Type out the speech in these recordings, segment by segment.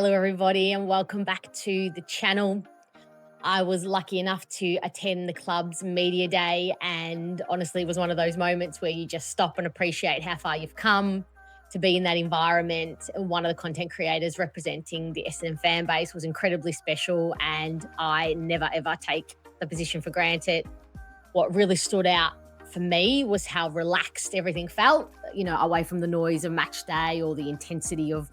Hello, everybody, and welcome back to the channel. I was lucky enough to attend the club's media day, and honestly, it was one of those moments where you just stop and appreciate how far you've come to be in that environment. One of the content creators representing the Essendon fan base was incredibly special, and I never ever take the position for granted. What really stood out for me was how relaxed everything felt, away from the noise of match day or the intensity of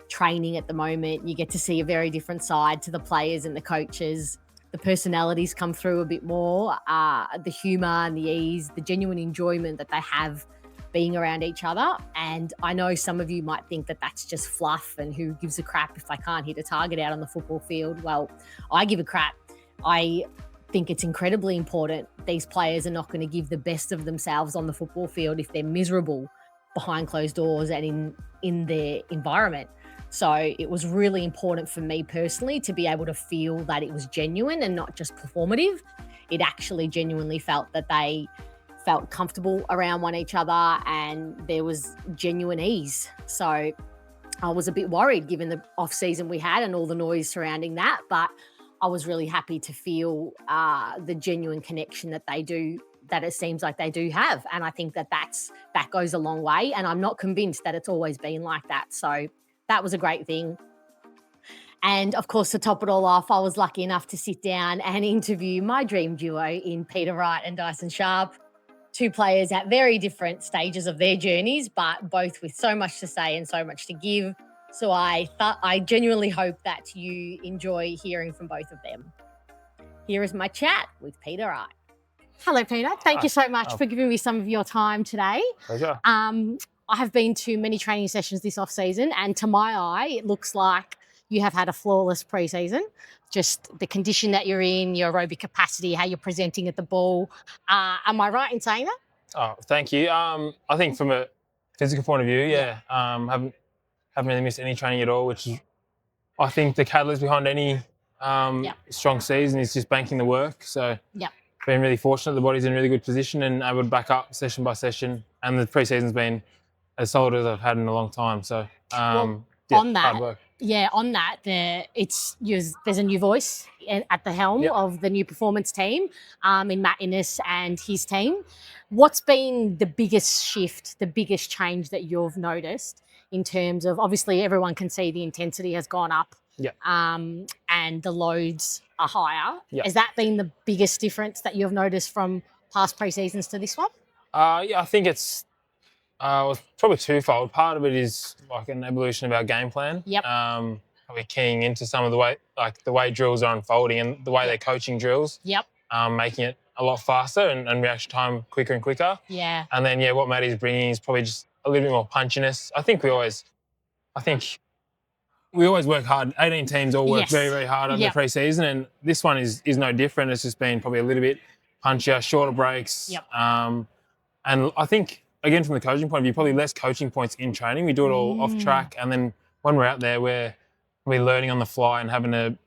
training at the moment. You get to see a very different side to the players and the coaches. The personalities come through a bit more, the humour and the ease, the genuine enjoyment that they have being around each other. And I know some of you might think that that's just fluff and who gives a crap if they can't hit a target out on the football field. Well, I give a crap. I think it's incredibly important. These players are not going to give the best of themselves on the football field if they're miserable behind closed doors and in their environment. So it was really important for me personally to be able to feel that it was genuine and not just performative. It actually genuinely felt that they felt comfortable around each other and there was genuine ease. So I was a bit worried given the off season we had and all the noise surrounding that, but I was really happy to feel the genuine connection that it seems like they do have. And I think that goes a long way. And I'm not convinced that it's always been like that. So that was a great thing. And of course, to top it all off, I was lucky enough to sit down and interview my dream duo in Peter Wright and Dyson Sharp, two players at very different stages of their journeys, but both with so much to say and so much to give. So I genuinely hope that you enjoy hearing from both of them. Here is my chat with Peter Wright. Hello, Peter. Thank you so much for giving me some of your time today. Pleasure. I have been to many training sessions this off-season, and to my eye, it looks like you have had a flawless pre-season. Just the condition that you're in, your aerobic capacity, how you're presenting at the ball. Am I right in saying that? Oh, thank you. I think from a physical point of view, haven't really missed any training at all, which is, I think, the catalyst behind any strong season is just banking the work. So been really fortunate. The body's in a really good position and able to back up session by session. And the pre-season's been as solid as I've had in a long time. So on that, hard work. Yeah, on that, there's a new voice at the helm of the new performance team in Matt Innes and his team. What's been the biggest shift, the biggest change that you've noticed in terms of, obviously everyone can see the intensity has gone up and the loads are higher. Has that been the biggest difference that you've noticed from past pre-seasons to this one? I think it's probably twofold. Part of it is like an evolution of our game plan. Probably keying into some of the way drills are unfolding and the way they're coaching drills. Making it a lot faster and reaction time quicker and quicker. And then what Matty's bringing is probably just a little bit more punchiness. I think we always work hard. 18 teams all work very, very hard over the pre-season, and this one is no different. It's just been probably a little bit punchier, shorter breaks. And I think, again, from the coaching point of view, probably less coaching points in training. We do it all off track, and then when we're out there, we're learning on the fly and having to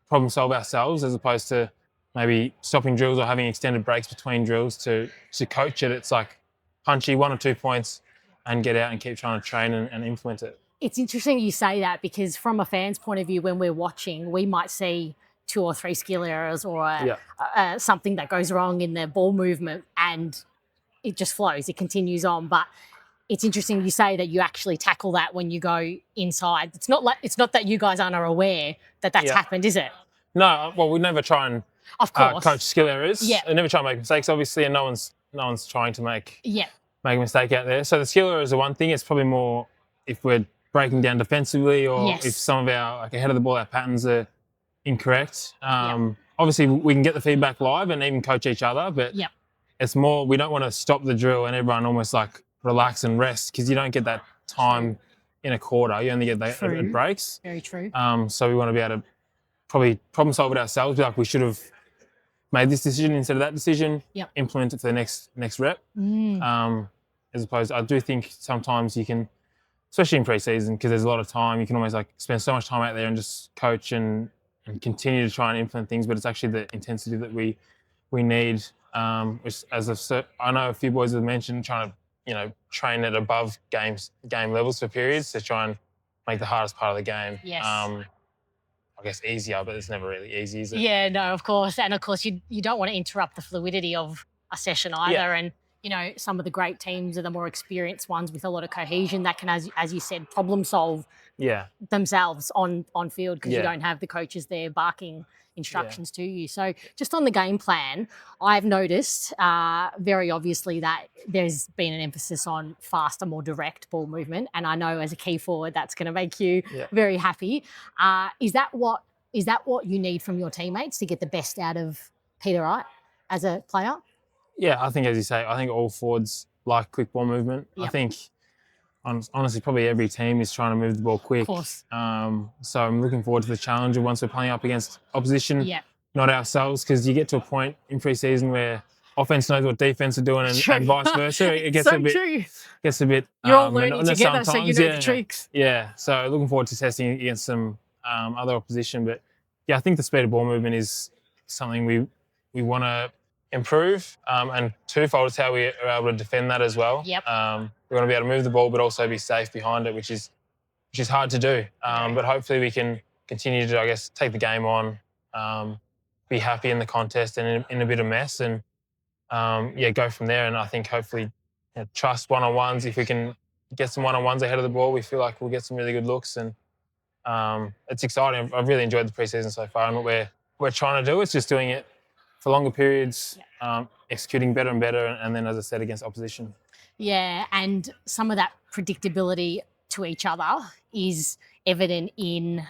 problem solve ourselves as opposed to maybe stopping drills or having extended breaks between drills to coach it. It's like punchy, 1 or 2 points, and get out and keep trying to train and implement it. It's interesting you say that because from a fan's point of view, when we're watching, we might see 2 or 3 skill errors or something that goes wrong in the ball movement and it just flows, it continues on. But it's interesting you say that you actually tackle that when you go inside. It's not that you guys aren't aware that that's happened, is it? No, well, we never try and coach skill errors. I never try and make mistakes, obviously, and no one's trying to make a mistake out there. So the skill errors are one thing. It's probably more if we're breaking down defensively or if some of our ahead of the ball, our patterns are incorrect. Obviously, we can get the feedback live and even coach each other, but it's more we don't want to stop the drill and everyone almost like relax and rest because you don't get that time in a quarter. You only get that at breaks. Very true. So we want to be able to probably problem solve it ourselves. Be like, we should have made this decision instead of that decision. Implement it for the next rep. As opposed, I do think sometimes you can, especially in pre-season, because there's a lot of time, you can almost like spend so much time out there and just coach and continue to try and implement things. But it's actually the intensity that we need. Which, I know a few boys have mentioned, trying to train at above game levels for periods to try and make the hardest part of the game. Yes. I guess easier, but it's never really easy, is it? Yeah, no, of course. And of course, you don't want to interrupt the fluidity of a session either. Yeah. And, some of the great teams are the more experienced ones with a lot of cohesion that can, as you said, problem solve themselves on field because you don't have the coaches there barking instructions to you. So just on the game plan, I've noticed very obviously that there's been an emphasis on faster, more direct ball movement. And I know as a key forward, that's going to make you very happy. Is that what you need from your teammates to get the best out of Peter Wright as a player? Yeah, I think, as you say, I think all forwards like quick ball movement. I think, honestly, probably every team is trying to move the ball quick. Of course. So I'm looking forward to the challenge of once we're playing up against opposition, not ourselves, because you get to a point in pre-season where offense knows what defense are doing and vice versa. It gets a bit. You're all learning together, so you know the tricks. Yeah, so looking forward to testing against some other opposition. But yeah, I think the speed of ball movement is something we want to improve, and twofold is how we are able to defend that as well. Yep. We want to be able to move the ball, but also be safe behind it, which is hard to do. But hopefully we can continue to, I guess, take the game on, be happy in the contest and in a bit of mess, and go from there. And I think hopefully trust one-on-ones. If we can get some one-on-ones ahead of the ball, we feel like we'll get some really good looks, and it's exciting. I've really enjoyed the preseason so far, and what we're trying to do is just doing it for longer periods, executing better and better, and then, as I said, against opposition. Yeah, and some of that predictability to each other is evident in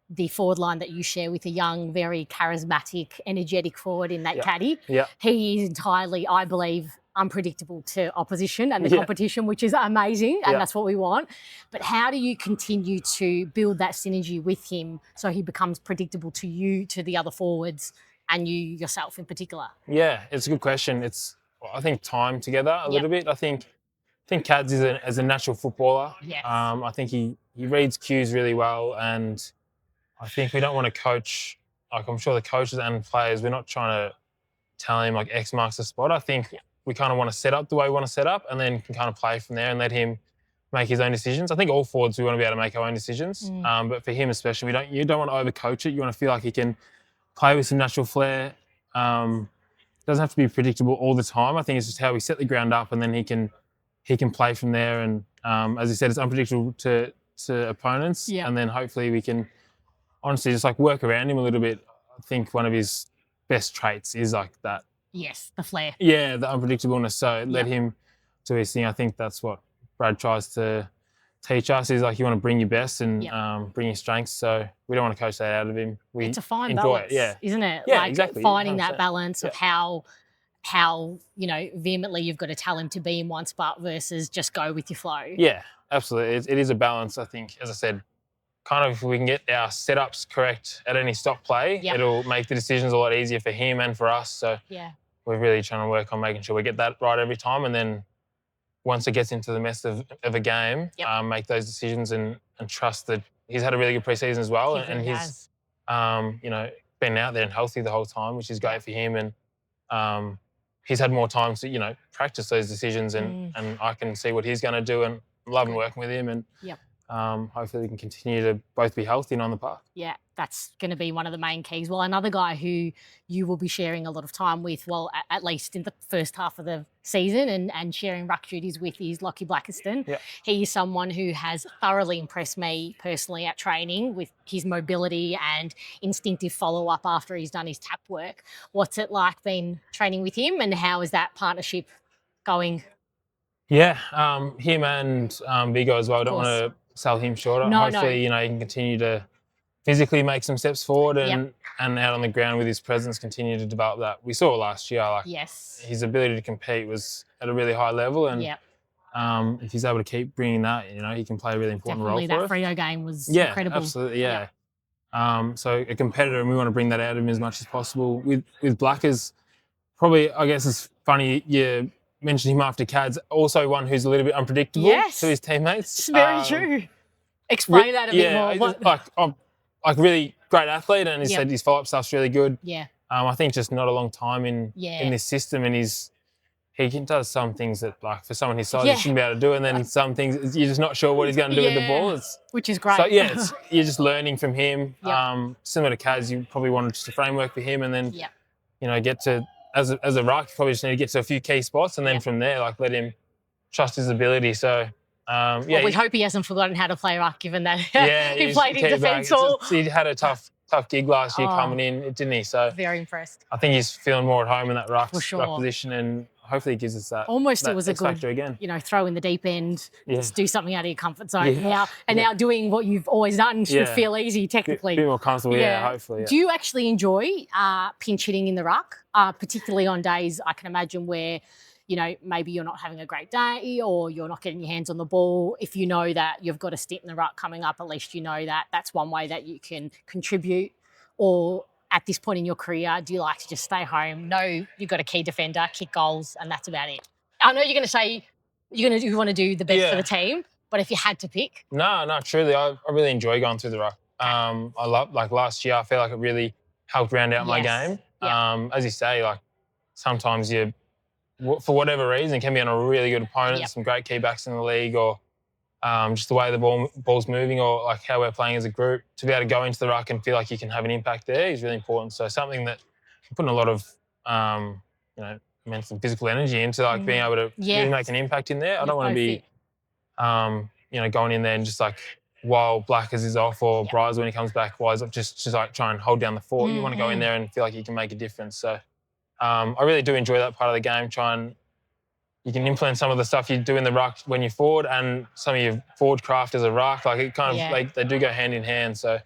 the forward line that you share with a young, very charismatic, energetic forward in that caddy. Yeah. He is entirely, I believe, unpredictable to opposition and the competition, which is amazing, and that's what we want. But how do you continue to build that synergy with him so he becomes predictable to you, to the other forwards, and you yourself in particular? Yeah, it's a good question. It's, I think, time together a little bit. I think Cads is a natural footballer. Yes. I think he reads cues really well, and I think we don't want to coach, like I'm sure the coaches and players, we're not trying to tell him like X marks the spot. I think we kind of want to set up the way we want to set up, and then can kind of play from there and let him make his own decisions. I think all forwards, we want to be able to make our own decisions. But for him especially, you don't want to overcoach it. You want to feel like he can play with some natural flair. Doesn't have to be predictable all the time. I think it's just how we set the ground up, and then he can play from there. And as you said, it's unpredictable to opponents. And then hopefully we can honestly just like work around him a little bit. I think one of his best traits is like that. Yes, the flair. Yeah, the unpredictableness. So let him do his thing. I think that's what Brad tries to teach us, is like you want to bring your best and bring your strengths. So we don't want to coach that out of him. It's a fine balance, isn't it? Yeah, like exactly. Finding that balance of how vehemently you've got to tell him to be in one spot versus just go with your flow. Yeah, absolutely. It is a balance, I think. As I said, kind of if we can get our setups correct at any stop play, it'll make the decisions a lot easier for him and for us. So we're really trying to work on making sure we get that right every time, and then once it gets into the mess of a game, make those decisions and trust that he's had a really good preseason as well, and he's been out there and healthy the whole time, which is great for him, and he's had more time to practice those decisions, and I can see what he's going to do, and I'm loving working with him, and hopefully we can continue to both be healthy and on the park. Yeah, that's going to be one of the main keys. Well, another guy who you will be sharing a lot of time with, well, at least in the first half of the season and sharing ruck duties with, is Lockie Blackiston. Yeah. He is someone who has thoroughly impressed me personally at training with his mobility and instinctive follow-up after he's done his tap work. What's it like been training with him, and how is that partnership going? Yeah, him and Vigo as well. I don't want to sell him short. Hopefully, he can continue to physically make some steps forward and out on the ground with his presence continue to develop that. We saw last year, his ability to compete was at a really high level, and if he's able to keep bringing that, he can play a really important role for us. Definitely, that Freo game was incredible. Absolutely, so a competitor, and we want to bring that out of him as much as possible. With Blackers, probably, I guess it's funny you mentioned him after Cads, also one who's a little bit unpredictable to his teammates. It's very true. Explain that a bit more. Like really great athlete, and he said his follow-up stuff's really good. Yeah. I think just not a long time in this system, and he's he does some things that, like, for someone his size, he shouldn't be able to do, and then some things you're just not sure what he's going to do with the ball. Which is great. So yeah, you're just learning from him. Similar to Kaz, you probably wanted just a framework for him, and then get to as a ruck, you probably just need to get to a few key spots, and then from there, like, let him trust his ability. So well, we hope he hasn't forgotten how to play ruck, given that he played in defence. He had a tough gig last year coming in, didn't he? So very impressed. I think he's feeling more at home in that ruck ruck position, and hopefully it gives us that. Almost it was a good again. Throw in the deep end, just do something out of your comfort zone. Now doing what you've always done should feel easy technically. A bit more comfortable, hopefully. Yeah. Do you actually enjoy pinch hitting in the ruck, particularly on days I can imagine where maybe you're not having a great day or you're not getting your hands on the ball? If you know that you've got a stint in the ruck coming up, at least you know that that's one way that you can contribute. Or at this point in your career, do you like to just stay home? No, you've got a key defender, kick goals, and that's about it. I know you're going to say you want to do the best for the team, but if you had to pick. No, truly, I really enjoy going through the ruck. I love, like, last year, I feel like it really helped round out my game. As you say, like, sometimes you, for whatever reason, can be on a really good opponent, some great key backs in the league, or just the way the ball's moving, or like how we're playing as a group, to be able to go into the ruck and feel like you can have an impact there is really important. So something that I'm putting a lot of mental and physical energy into, like being able to really make an impact in there. I don't want to be going in there and just like, while Blackers is off or Bryce when he comes back, wise up, just like try and hold down the fort. You want to go in there and feel like you can make a difference. So I really do enjoy that part of the game. You can implement some of the stuff you do in the ruck when you're forward, and some of your forward craft as a ruck. Like, it kind of they do go hand in hand. So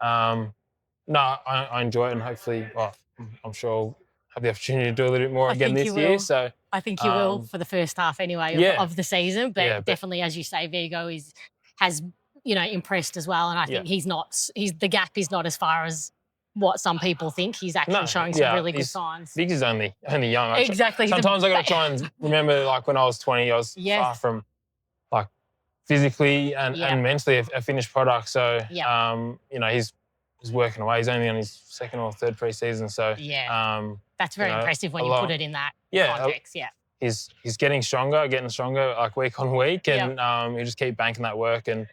I enjoy it, and hopefully, I'm sure I'll have the opportunity to do a little bit more again this year. So I think you will for the first half anyway of the season. But definitely, as you say, Vigo has impressed as well, and I think the gap is not as far as what some people think. He's actually showing some really good signs. Viggs is only young. Exactly. Sometimes I got to try and remember, like, when I was 20, I was far from, like, physically and mentally a finished product. So he's working away. He's only on his second or third pre-season. So that's very impressive when you put it in that context. He's getting stronger, like, week on week, and he'll just keep banking that work, and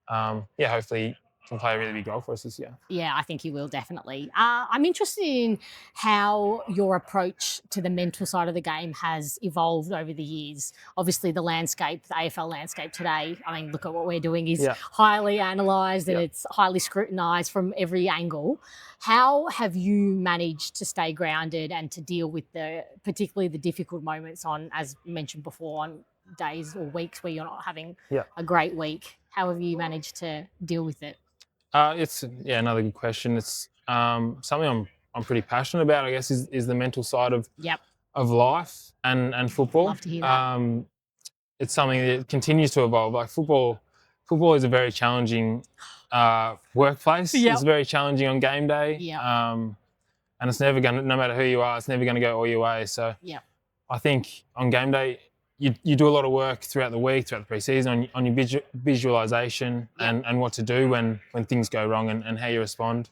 hopefully can play a really big role for us this year. Yeah, I think he will, definitely. I'm interested in how your approach to the mental side of the game has evolved over the years. Obviously, the AFL landscape today, I mean, look at what we're doing, is highly analysed and it's highly scrutinised from every angle. How have you managed to stay grounded and to deal with particularly the difficult moments on, as mentioned before, on days or weeks where you're not having a great week? How have you managed to deal with it? It's another good question. It's something I'm pretty passionate about, I guess, is the mental side of life and football. Love to hear that. It's something that continues to evolve. Like, football is a very challenging workplace. It's very challenging on game day. And it's never going to, no matter who you are, it's never going to go all your way. So I think on game day, you do a lot of work throughout the week, throughout the pre-season, on your visualisation and what to do when things go wrong, and how you respond.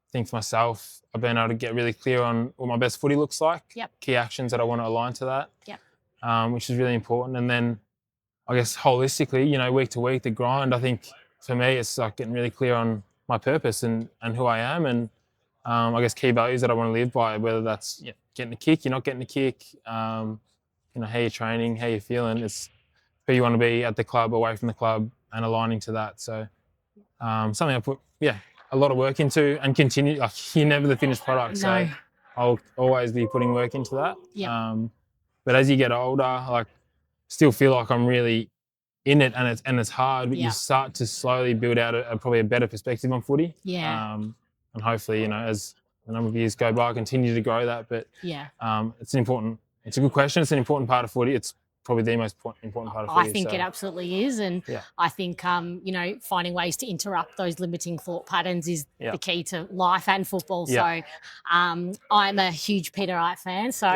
I think for myself, I've been able to get really clear on what my best footy looks like, key actions that I want to align to that, which is really important. And then, I guess, holistically, week to week, the grind, I think for me, it's like getting really clear on my purpose and who I am, and I guess key values that I want to live by, whether that's getting a kick, you're not getting a kick, how you're training, how you're feeling. It's who you want to be at the club, away from the club, and aligning to that. So something I put, a lot of work into, and continue. Like, you're never the finished product. So I'll always be putting work into that. But as you get older, like, still feel like I'm really in it, and it's hard, but you start to slowly build out probably a better perspective on footy. And hopefully, as the number of years go by, I continue to grow that. But it's a good question. It's an important part of footy. It's probably the most important part of footy. I think it absolutely is. And I think, finding ways to interrupt those limiting thought patterns is the key to life and football. So I'm a huge Peter Wright fan. So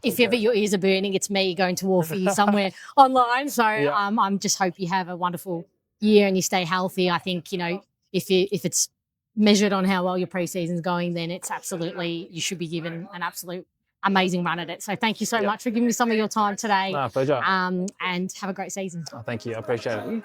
if ever your ears are burning, it's me going to war for you somewhere online. So I'm just hope you have a wonderful year and you stay healthy. I think, if it's measured on how well your pre-season's going, then it's absolutely, you should be given an absolute amazing run at it. So thank you so much for giving me some of your time today. No, pleasure. And have a great season. Oh, thank you. I appreciate it.